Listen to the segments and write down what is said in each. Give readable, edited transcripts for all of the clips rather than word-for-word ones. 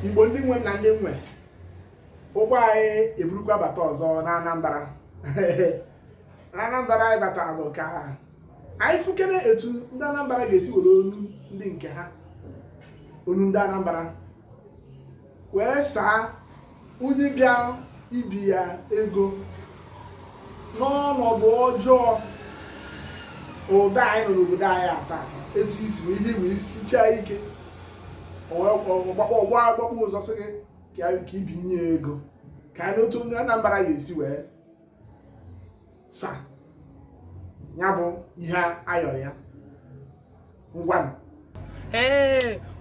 Igbo ndị nwe na ndị nwe ụgbọ anyị eburukwa bata ọzọ na Anambra. Na Anambra anyị batara bụ ka anyị fụkere etu ndị Anambra ga-esi were olu ndị nke ha, olu ndị Anambra wee saa onye bịa ibi ya ego n'ọnọdụ ọjọọ. Ụda anyị nọ n'obodo anyị ata etu isi ihe wee sichaa ike, ọgbakpọ ụzọ sị gị ka ibinye ya ego, ka anyị n'otu ndị Anambra ga-esi wee sa ya bụ ihe ayọrọ ya. Ngwa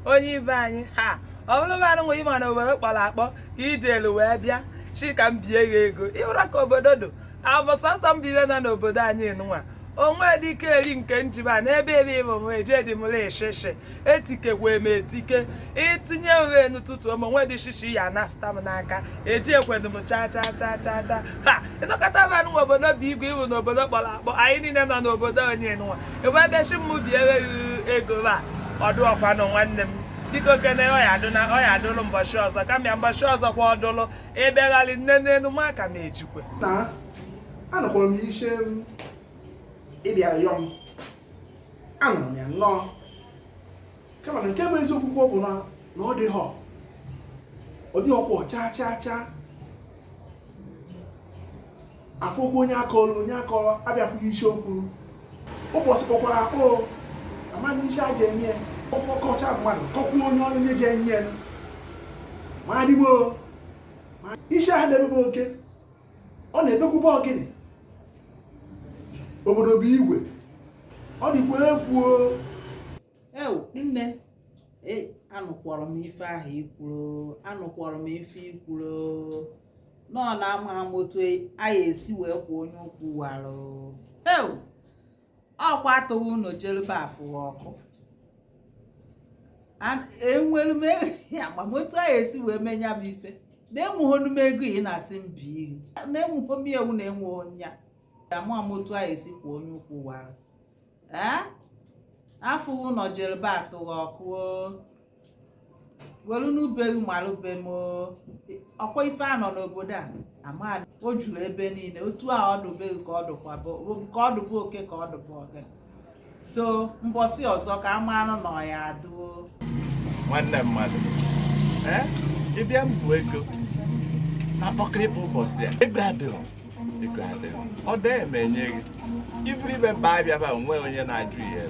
onye ibe anyị ha ọ bụrụ mmadụ nwe ịma na obodo kpọrọ akpọ ka ije elu wee bịa chi ka m bie ya ego ịbụra ka obodo do abụ sọsọ m bibe na n'obodo anyị nụnwa onwe dike eri nke njiba n'ebe ebe ịbụ m eje dị mụrụ eshishi etikekwe m etike ịtụnye uhe n'ụtụtụ ụmụ nwe dị shishi ya anafụta m n'aka eji ekwedu m cha ha ịnọkọta banụ nwa obodo bụ igwe iwu n'obodo kpọrọ akpọ anyị niile nọ n'obodo onye nụnwa ebe ebechi m biere ego a ọdụ ọkwanụ nwanne m biko kene ọya adụlụ mbọchị ọzọ kamịa mbọchị ọzọ kwa ọdụlụ ịbịagharị nne n'elu m aka m ejikwe na anọkwara m ishe ịbịara yọm, anụrụ m ya nnọọ, kama na nke bụ eziokwu bụ na ọ dị ọkwọ chaa afọ okwu onye akọrọ abịakwụghị isiokwu ụbọchị kpọkwara akpọ amaghị isi a ji enye ọkọcha mmadụ kọkwuo onye ji enye ya ma adịgbo isi ahụ na-emebe oke ọ na-ebekwuba ogene obodo bụ igwe ọ dịkwa egwu. Nne anụkwọrọ m ife ahụ ikwuru nọ na ama moto anyị esi wee kwa onye ukwu warụ ọkwa atụghị ụnọ jelube afụ ọkụ enwelu m agba moto anyị esi wee menya bụ ife na-enwughonu m ego ị na-asị m bi iri na-enwuho m ewu na enweghị nya ama moto anyị esi kwa onye ukwu wara afọ ụnọ jelube atụghị ọkụ welu n'ubeghị malụbe m ọkwa ife anọ n'obodo a ama o juru ebe niile otu a ọdụbeghị ka ọ dụbụ oke ka ọ dụbụ oge do mbọsị ọzọ ka ama anụ nọ ya adụo. Nwanne mmadụ ịbịa mbụ ego akpọkịrịkpa ụbọchị a ego adịghị ọ dịghị m enye gị ibiri ibe mba abịaba onwe onye na-ajụ ya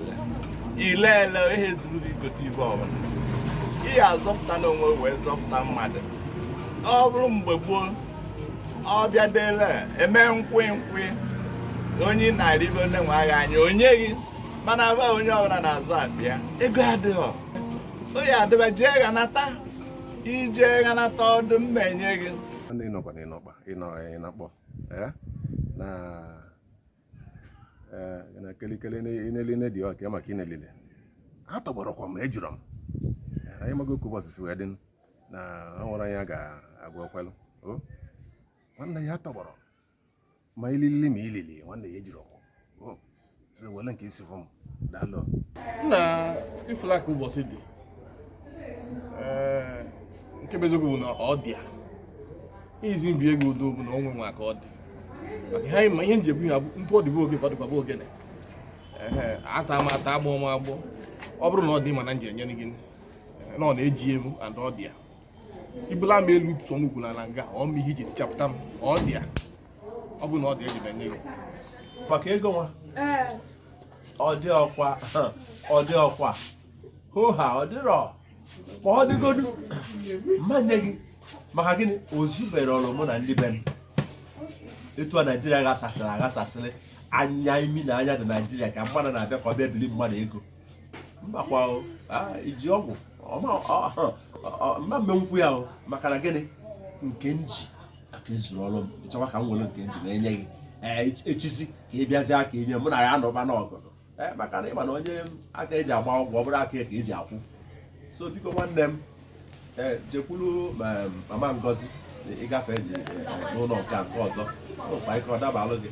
ele ihe zuru gị gote ibe ọbụla ihe azọpụta n'onwe wee zọpụta mmadụ. Ọ bụrụ mgbe gboo ọbịa dele eme nkwi onye na-arịbe onye nwe agha anya onye gị mana aba onye ọbụla na-azụ akpịa ego adịghị onye adịba jee ghanata ije ghanata ọdụ mma enye gị ndị nọkwa ịnakpọ na kelikele inelile dị ọka maka inelile ha tọgbọrọkwa ma ejirọ m anyị mago okwu bọsịsị wee dị na ọnwụrụ anyị ga-agwa ọkwalụ nwanne ya tọgbọrọ ma ilili ma ilili nwanne ya ejiri ọkwụ wele nke isi fọm daalụ na ifula ka ụbọchị dị nke bezogo bụ na ọ dị a izi mbi ego udo bụ na onwe nwa ka ọ dị maka ihe njebu ihe ntụ ọ dịbụ oge kwadụkwaba ogene ata m ata agbọ m agbọ ọ bụrụ na ọ dị mana nji enye gị na ọ na-eji ewu and ọ dị ya ibula m elu tụọ n'ugwu na nga ọ ma ihe iji tichapụta m ọ dị ya ọ bụ na ọ dị eji enye gị maka ego nwa ọ dị ọkwa hụha ọ dịrọ ma ọ dịgodu mmanye gị maka gịnị ozubere ọrụ mụ na ndị be m etu a Naijiria aghasasịrị anya imi na anya dị Naijiria ka mmadụ na-abịa ka ọ bịa bili mmadụ ego mbakwa iji ọgwụ mma mmenwukwu ya maka na gịnị nke nji aka ezuru ọrụ m ịchọkwa ka m nwere nke nji na-enye gị echizi ka ị bịazie aka enye mụ na ya anọba n'ọgọdọ maka na ịma na onye aka eji agba ọgwụ ọ bụrụ aka ka eji akwụ so biko nwanne m jekwuru mama Ngozi ịgafe n'ụlọ nke ọzọ ọ dabalụ gị